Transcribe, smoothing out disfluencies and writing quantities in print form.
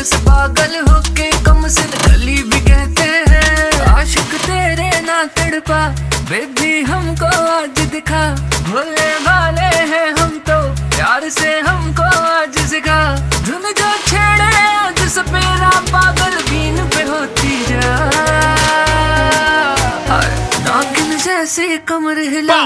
से पागल होके कम से गली भी कहते हैं। आशिक तेरे ना तड़पा बेबी हमको आज दिखा, भोले भाले हैं हम तो प्यार से हमको आज सिखा। धुन जो छेड़े आज सपेरा पागल बीन पे होती जा, नागिन जैसे कमर हिला।